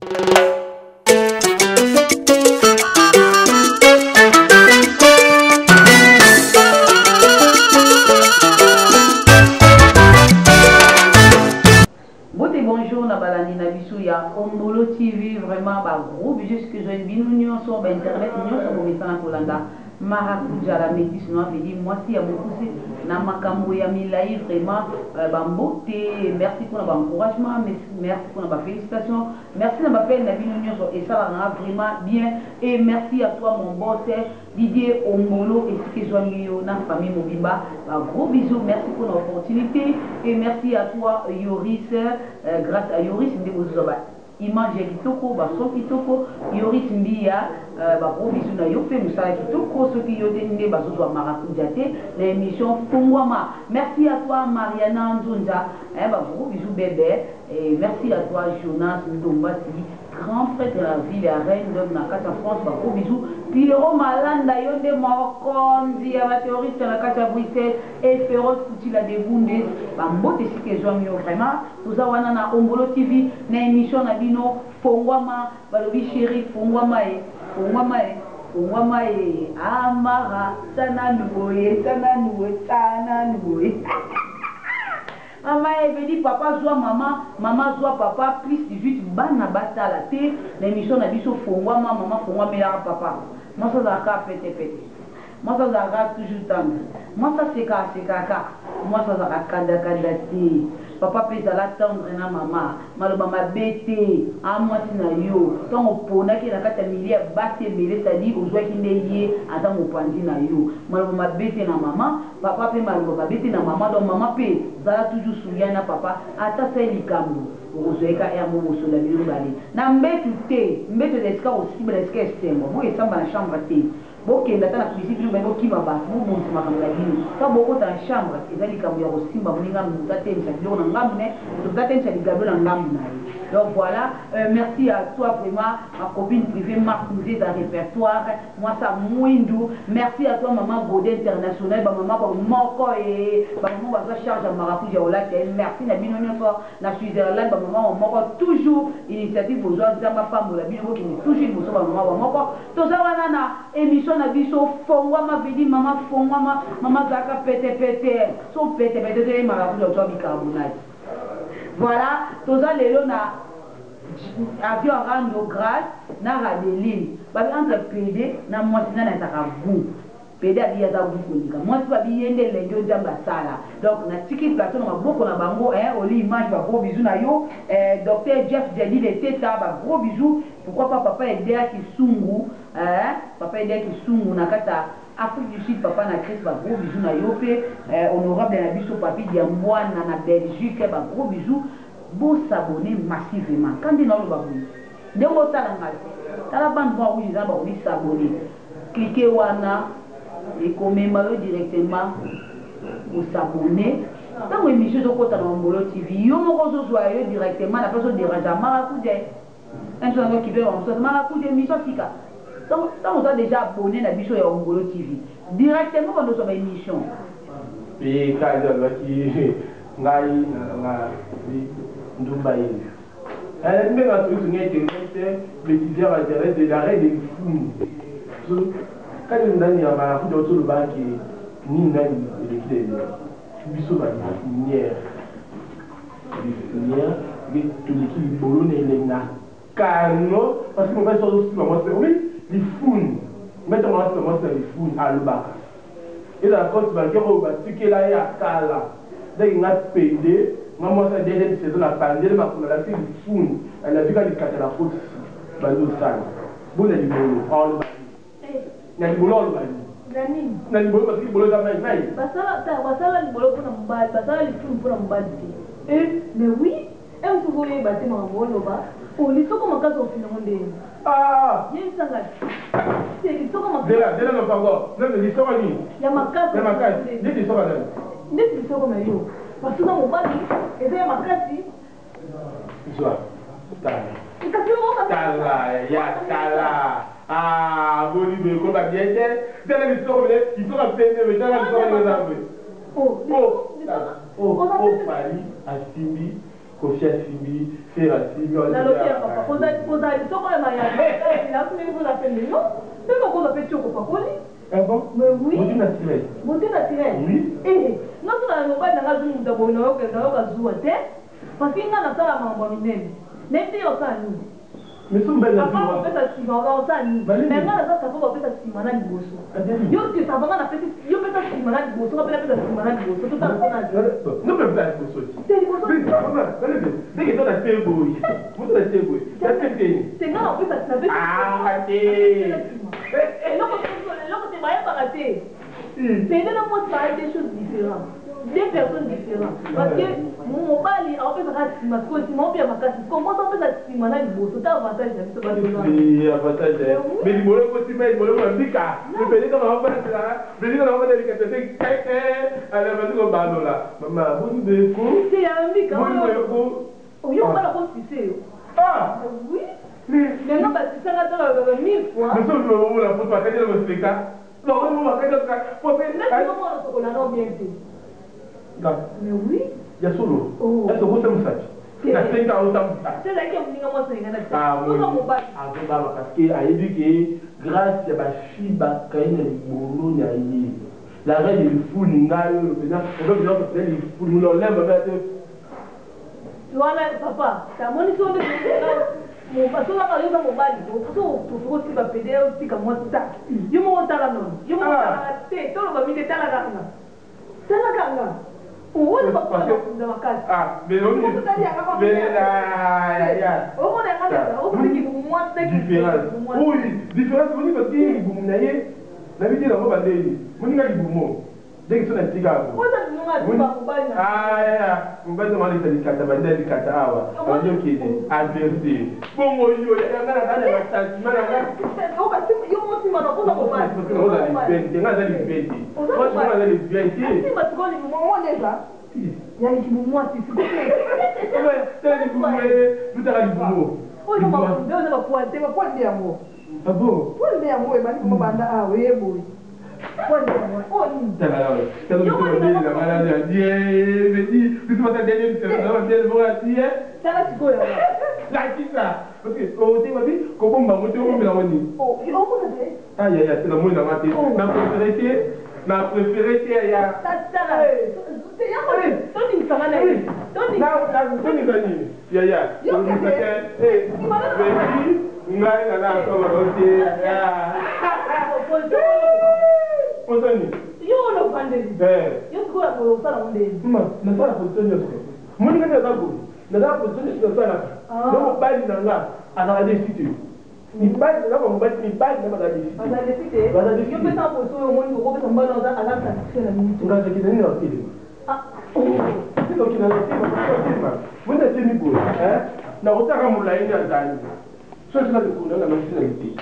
Bonjour, Nabalani Nabisuya, Ombolo TV, vraiment, gros bisous que j'ai vu sur internet, nous sommes au Kolanda. Marakuja la métis noire veut dire moi si à beaucoup c'est na makambo ya milai vraiment bambote merci pour l'encouragement merci pour la félicitation merci na bapel na bino nyonso et ça va vraiment bien et merci à toi mon boss Didier Ombolo et ce que je mis na famille Mobimba gros bisous merci pour l'opportunité et merci à toi Yoris grâce à Yoris ndeko zoba image kitoko baso kitoko Yoris Mbia gros bisous na yo fait musala kitoko ceux qui yote ndé baso zo marakuja te l'émission Fungwama merci à toi Mariana Nzunza gros bisous bébé et merci à toi Jonas Ndombasi grand frère de la ville à Rennes de Nakata France gros bisous Pierrot Malanda yonde Mokonzi ya théoriste na Kata Bruxelles et Féroce Koutila de Bundes mbote si que jomi vraiment tout ça wana na Ombolo TV na émission na bino Fungwama balobi chéri Fungwama amara sana noué Maman elle dit papa joie maman joie papa plus 18 bana batala te l'émission na biso Fungwama maman Fungwama ya papa moi ça zaka pété moi ça zaka toujours temps moi ça c'est kaka moi ça zaka kada te papa pesa la tendre na mama maloba mabete a moi na yo tant opona ki na kata milia bate belé ça dit ozwa ki ndeye ata mopandi na yo maloba mabete na mama papa pe maloba mabete na mama donc mama pe zala toujours souya na papa ata sa likambo ozoeka ya mo mosola bino bale na mbetu deska aussi deska esengo mo esamba na chambre te bokenda ta na cuisine bino bino kima ba mo mo makambo ya bino ta boko ta chambre ezali likambo ya kosimba moninga mutate msakilo na ngambu ne mutate msakilo na ngambu na donc voilà merci à toi vraiment ma copine privée Marc Musée d'un répertoire moi ça Mwindu merci à toi maman Godé international maman moko et maman va charge à Maracuja au lac merci na bino nyonso na Switzerland maman moko toujours initiative aux gens zamba femme la bino qui toujours boso maman moko to za wana na émission na biso Fungwama vidi maman Fungwama maman zaka pété so pété Maracuja au bicarbonate voilà toza lelo na avion rando grâce na Radeline babi entre PD na mwasi na nataka vous PD ali ya za vous konika mwasi babi yende lenge jamba sala donc na tiki plateau na maboko na bango oli image ba gros bisous na yo docteur Jeff Jadi de teta ba gros bisous pourquoi pas papa Edea Kisungu papa Edea Kisungu na kata Afrique du Sud papa na Chris ba gros bisous na yo pe honorable na biso papi Diambwana na Belgique ba gros bisous beau s'abonner massivement quand il n'a pas voulu de vous la bande voix où ils ont s'abonner cliquez wana et commémorer directement pour s'abonner dans l'émission de Kota Ombolo TV yo moko zo joyeux directement la personne dérange Maracuja un jour qui veut on se Maracuja émission sika donc on a déjà abonné la biso ya Ombolo TV directement quand nous sommes émission et quand qui ngai na Dubaï. Elle met la solution le teaser intéresse de l'arrêt des fous. Quand on a dit à ma fille autour de banque, ni n'a de biso ba lumière. Lumière, mais tout l'équipe bolone est là. Cano, parce qu'on va sur aussi moi c'est oui, les fous. Maintenant moi c'est les fous à l'Oba. Et la côte va dire au bas, ce qu'elle a à Kala. Dès qu'il a payé maman sa deuxième saison la pandémie m'a pour la fille fou elle a vu qu'elle était la faute bazo ça bon elle libolo all na libolo all nani na libolo parce que libolo za mai basala libolo pour mbali basala lifumu pour mbali mais oui elle se voyait battre mon bolo ba oh les soko makazo au final ndeni yeni sanga c'est les soko makazo dela no pango non les soko ni ya makazo les soko là les soko na yo parce que mon mari était à ma classe. Joie. Tala, ya tala. Ah, vous lui comme bien c'est la mission il faut appeler mais dans la Paris, à Simbi, Kofi à Simbi, faire à Simbi. La location, papa, dit soko ya mayaka il a fini vous appelez non c'est pas qu'on appelle choko pakoli ah bon mais oui beauté naturelle oui eh non ça na mobile na ngazu ndabo na yoka zuwa te parce que ngana sala mambo minene nende yokani mais son belle la papa on fait ça si on va ça ni mais ngana ça faut faire ça si mana liboso yo que ça va na fait yo fait ça si mana liboso on peut faire ça si mana liboso tout ça non mais pas liboso c'est liboso dès que tu as fait beau vous avez fait beau c'est ngana on fait ça fait ah et là quand tu vas pas rater c'est là moi ça des choses différentes des personnes différentes parce que mon mari en fait ça si ma cause si mon père m'a cassé comment ça fait ça si mana liboso t'as avantage de ça oui avantage mais du molo côté mais molo mbika mais peut-être on va faire ça mais on va faire quelque chose allez vas-y on va là maman vous de quoi c'est un mbika oui on va la constituer ah oui mais non parce que ça va dans 1000 fois mais ça on la photo à quel le spectacle non on va faire ça pour faire là on a non bien fait mais oui il y a solo est-ce que vous savez ça la 5 ans c'est là que vous moi c'est ngana ah oui parce que a dit que grâce à ma fille ba kaina libolo na yi la reine du fou ngayo le président on veut dire que les fou nous l'enlève avec voilà papa ta monition de mon parce là quand yo mobile faut que tu vas péder aussi comme moi ça yo mo tala non yo mo tala te to ba mi de tala kanga oui, parce que ah, mais on est différence. Oui, différence, on parce que vous n'avez la vie de la mobile daily. Vous n'avez pas dès que c'est un petit gars. Ah, vous pouvez demander des catabandelles, des catawa. On dit qu'il est adversaire. Bon, moi, il y a ma préférée c'est ya ni bali na ba mbali ni bali na ba dadi yo pesa poso yo moni ko pesa mbalo za ala ta tsena ni to ngaza kidani na kile sio kina na sema mwenda tini bo na utaka mulai ni azali so sina kuna na masina miti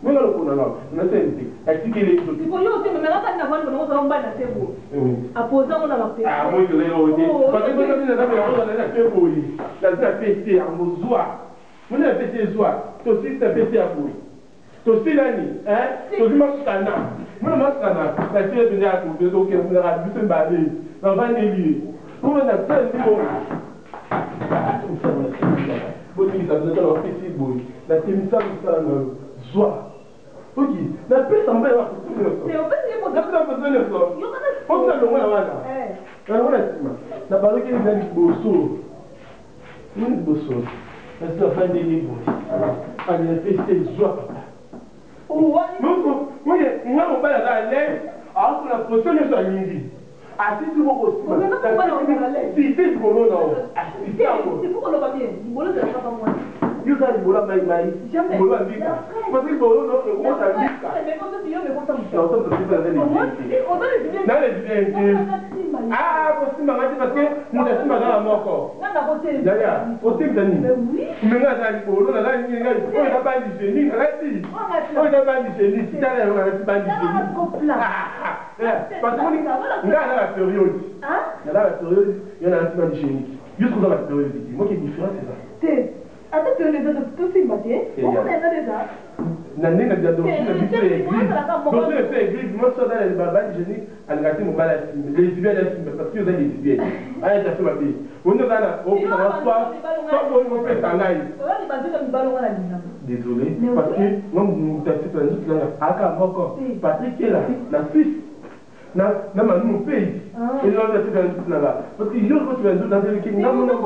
mimi na kuna na senti atikile hizo siko yote mimi hata nina kwani kuna mtu mbali na tebo apoza mona mapesa moi je l'ai odi parce que quand on a dans la tebo hii lazima pete amozwa mona pete zwa to si c'est pete à boui to si nani to si masukana mona masukana la tire de ya ko de ko na ra biso mbali na ba neli pour na telle niveau boni ça vous dans pete boui la temisa ça na zwa ok na pesa mbaya wa c'est au fait que na pesa besoin de ça on ça le mona wana na wana sima na baroke ni na boso ni boso parce que la fin des livres on a fait cette joie papa moi on va la l'air alors que la prochaine est sur l'indi asi tu vas aussi si c'est bon non c'est pour le papier bon le pas moi yo ça bon la mai bon la vie parce que bon non comment ça vit mais quand tu me comptes ça on peut dans les idées ah aussi maman parce que nous sommes dans la mort encore yaya aussi dani mais nga ça bon là là ni nga on a pas dit génie là si on a pas dit génie si t'as on a pas dit génie parce que on a la période il y a la période il y a un petit peu de génie juste dans la période moi qui est différent c'est ça attends tu les as tous imbatés on a déjà nani na dia dosi na biso église moi ça dans les babas de génie à ngati mobala les lesbiennes parce que vous êtes lesbiennes aya ta fait ma vie on nous là on va soit Désolé, parce que moi, Patrick est là, la Suisse. Dans mon pays, et là, parce que je veux que tu dans le pays. Non, non, non,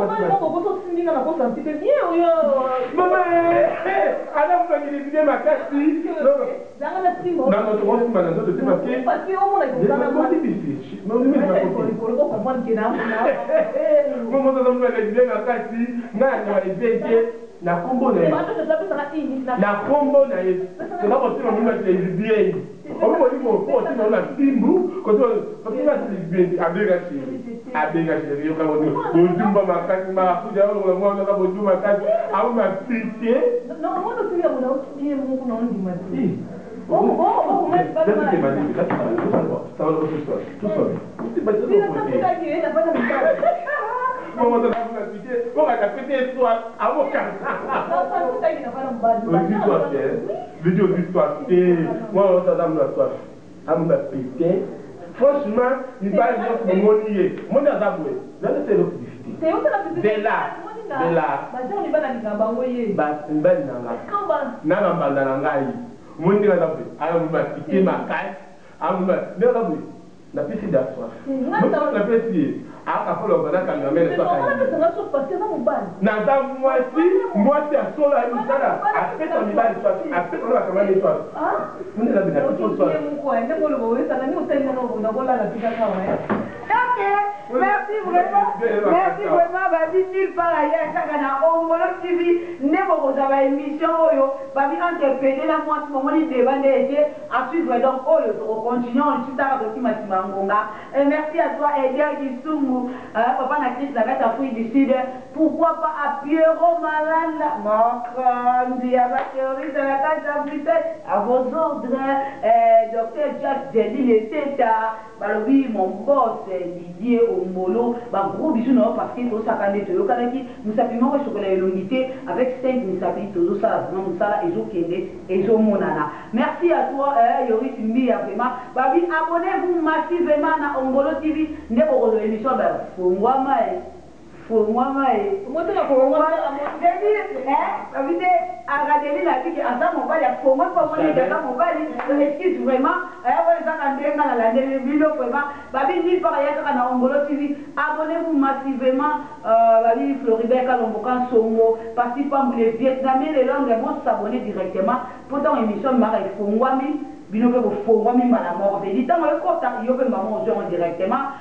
na combo na na combo na ye c'est là qu'on tient même les bien on peut dire qu'on tient na timbu quand on va les bien abega chérie yo kama ndumba makati mafuja au mwana kama ndumba makati au mapitié non moi aussi là on a bien mon nom du matin franchement, il va y avoir mon monier. Mon azaboué. Là, c'est l'autre difficulté. C'est où la publicité? De là. On est pas dans les gambaoyés. Bah, une belle nana. Nana, nana, mon dieu, azaboué. Alors, on va piquer ma caille. Alors, on va. Mais azaboué. La piscine d'asseoir. La piscine. Ah, il faut le faire quand même. Mais c'est pas parce que ça me parle. Nada, moi c'est à solo à une salle. Après, on y va les soirs. Après, on va quand même les soirs. Ah, on est là, mais on soir. Merci vraiment, babi nulle part ailleurs, ça na Ongolo TV, ne mo kozaba émission oyo, babi interpréter la moi ce moment il demande à suivre donc oyo to continuer on suit à doki matima ngonga. Et merci à toi Edia Kisumu, papa na Chris la gâte Afrique du Sud, pourquoi pas à Pierrot Malala, mon Dieu, à la théorie de la carte d'Afrique, à vos ordres, docteur Jack Delil et Teta, balobi mon boss Didier Omolo, bah gros bisous non parce que tout ça quand tu es kanaki nous sapiment que chocolat elongité avec 5 nous sapit tout ça vraiment nous ça ezo kende ezo monana. Merci à toi Yoris Mbi vraiment babi abonnez-vous massivement na Ongolo TV ndeko ko émission ba fongwa mai moi tu la fongwa babi agadeli la vie asa mobali ya fongwa pas moi ndeka mobali excuse vraiment ouais ça quand ndenga la ndelo vraiment babi ni par ya na Ongolo TV abonnez-vous massivement babi Floribert Kalombokan Songo parce que pas les Vietnamiens les langues vont s'abonner directement pour ton émission mara fongwa mi bino pe fongwa mi mala mort dit tant ko ta yo pe maman directement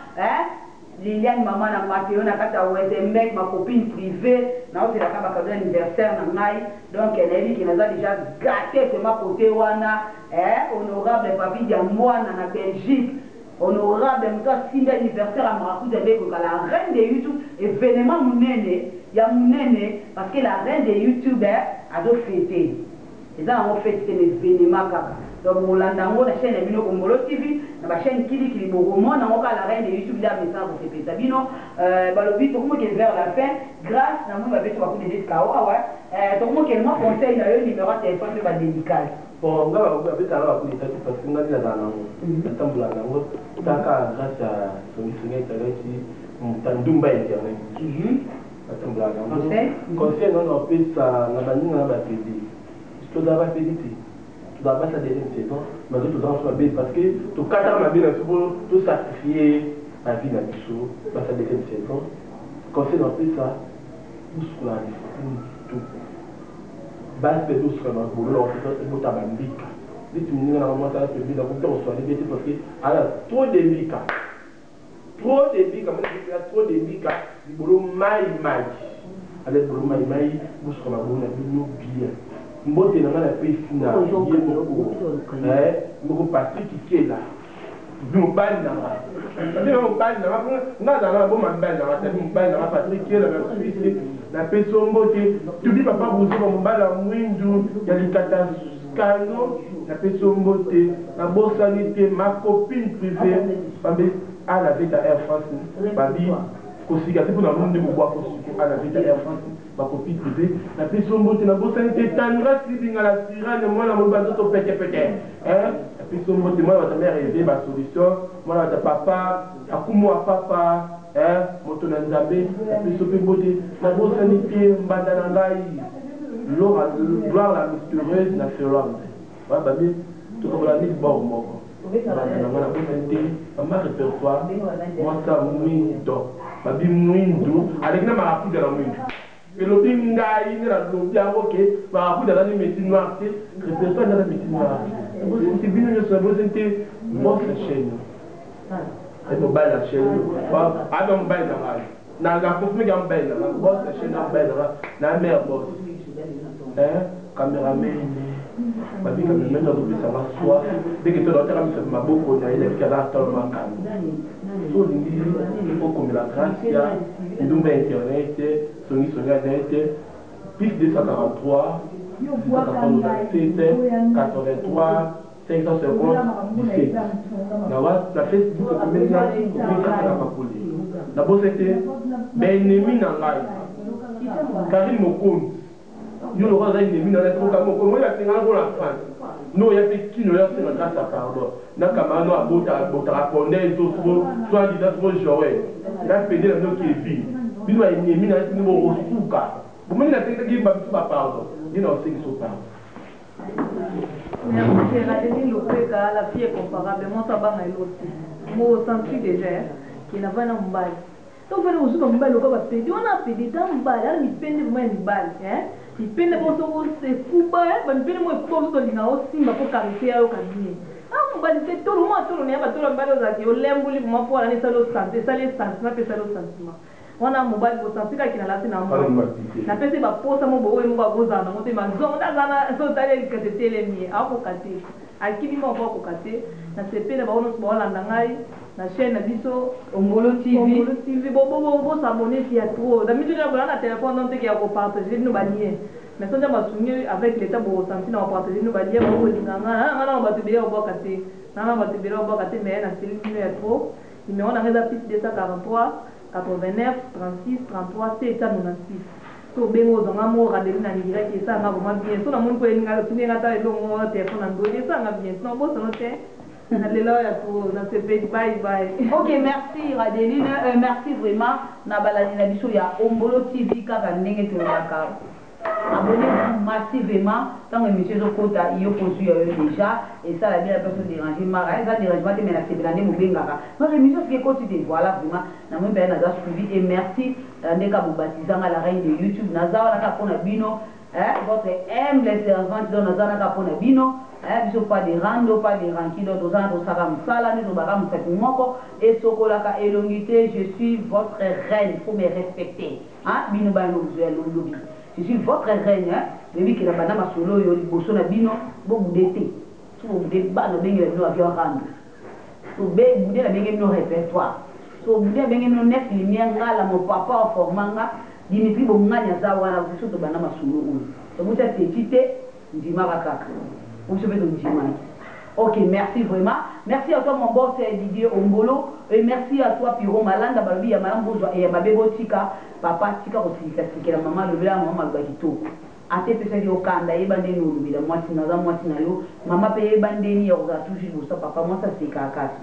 Liliane maman na Mathéo na kata Wezenbeck ma copine privée na aussi la kaba cadeau anniversaire na ngai donc elle a dit qu'il a déjà gâté que ma côté wana honorable papi Diamwana na Belgique honorable mto simba anniversaire à Maracuja beko la reine de YouTube événement munene ya munene parce que la reine de YouTube a do fêter et ça on fête c'est événement kaka donc Molandango la chaîne Bino Ongolo TV la chaîne Kili Bogomo na la reine de YouTube là mais ça vous fait péter bino balobi tout le monde est vers la fin grâce na moi ba beto ba ko des kao ouais tout le monde qui moi conseil na yo numéro de téléphone ba dédicace bon nga ba ko beta ba ko itati parce que nga la na tambula nango taka grâce à son singa talenti mtandumba internet atambula nango conseil non pesa na baninga ba pedi to da ba pedi tu dois pas ça déjà une saison mais tu dois faire bien parce que tu cadres ma vie là tu sacrifier la vie là dessous bah ça déjà une saison quand c'est dans plus ça tout là tout base de tout ce qu'on a pour l'or c'est pour ta bambika si tu me dis là comment ça va te bien donc on soit libéré parce que alors trop de bika comme il y a trop de bika du boulot mai avec boulot mai pour ce qu'on a besoin de bien mbote na ngala pe fina beaucoup Patrick qui est là nous ban na na na bon man ban na ta ban na Patrick qui est là na pe sombote tu dis papa vous so mbala mwindu ya likata kano na pe sombote na bosanité ma copine privée bambe à la Vita Air France babi kosika te pour na monde mo boire à la Vita Air France ma copine privée la personne monte na bossa n'était tendra si binga la sirane moi la moba to peke la personne monte moi va ta mère aider ma solution moi ta papa akumu papa moto na nzambe biso mpe mbote nabosani mpe mbanda na ngai gloire la mystérieuse na Finlande babi tokobola nini bor moko mbanda na ngai nabosani te bama répertoire mwasa mwindo babi mwindu aleki na marakuda na mwindu elobi ngai nde nalobi yango ke marakuda azali métier noir te répertoire ezala métier noir te bino nyonso nabosani te mose chaîne mobile la chaîne avec mobile na la confirme que mobile na boss la chaîne mobile na mère boss caméraman babi cameraman dans le salon soit dès que tu dois faire ma boko na ile kala tellement calme so lingi faut comme la grâce ya ndumba internet soni internet plus 243 83 550 17 na Facebook na bosete ennemi na ngai Karim Mokondi yo le roi ennemi na ngai Karim Mokondi moi ya tenga ngo la fin no ya pe kino ya se na grâce à pardon na kamano abota répondre to soit dit dans Joël la pédé na no qui vit bino ennemi na ngai ngo osuka bomoni na tenga ki ba pardon ni na aussi qui so pardon. Merci, Radeni Lopeka, la fille est comparable. Moi, ça va, moi, senti déjà qu'il n'a pas de balle. Donc, on a un balle, on a pédé, on a pédé dans une balle, on a pédé vraiment une balle. Il pédé pour se fou, il pédé moi pour se dire aussi, il faut caresser au cabinet. Ah, on va dire tout le monde, tout le monde, tout le monde, on l'aime, on l'aime, pour aller ça le santé, ça les sentiments, ça le sentiment. On a mobile pour sentir qu'il a la scène en moi. La personne va poser mon beau et mon beau zana, mon témoin, zone, zana, so d'aller que c'était les miens, à Kokate, à qui m'en va Kokate, na CP, na baonos bola nangai, na chaîne biso, Ombolo TV, bon, s'abonner s'il y a trop. D'habitude, on a un téléphone dans lequel on partage nos baliers. Mais ça, on va soutenir avec l'état pour sentir on partage nos baliers, on va dire, on va te bérer au Bokate, on va te bérer au Bokate, mais on a sélectionné trop. Numéro on a réservé 243. 89 36 33 796 to bengo zonga mo radeli na ngira ke sa nga vraiment bien so na mon ko nga tuni nga ta longo téléphone ando de sa nga bien no bo sono te na lelo ya to na se bye bye. OK, merci Radeli, merci vraiment na balani na biso ya Ombolo TV kaka ndenge to baka abonnez-vous massivement tant émission zo kota iyo posu yo déjà et ça la bien la personne déranger mara ça dérangement mais la c'est blindé mo bengaka notre émission c'est côté de voilà vraiment na mo ben na suivi et merci ndeka bo baptisanga la reine de YouTube nazawa na ka pona bino votre humble servante dans nazana ka pona bino biso pas de rando pas de ranki donc ozana to saka msala ni to baka msaki moko et sokolaka elongité je suis votre reine faut me respecter bino ba no zelo lobi. Je suis votre reine, mais qui n'a pas de solo, il y a des bosons à bino, beaucoup d'été. Si vous voulez pas de bien nous avions rendu. Si vous voulez la bien nos répertoire. Si vous voulez bien nos neuf lumières, là, mon papa en formant, Dimitri Bongania Zawara, vous êtes au banama solo. Donc vous êtes petit, Ndimaraka. Vous savez de Ndimani. Ok, merci vraiment. Merci à toi, mon boss Didier Ombolo. Et merci à toi, Piro Malanda, Babi, à Madame Bourgeois et à ma bébé Tika. Papa Tika aussi, c'est la maman, le blanc, maman, le bagito. A te pesa di okanda, e bande no, le bida, moi, si naza, moi, si na yo. Maman paye bande ni, on a toujours ça, papa, moi, ça c'est caca.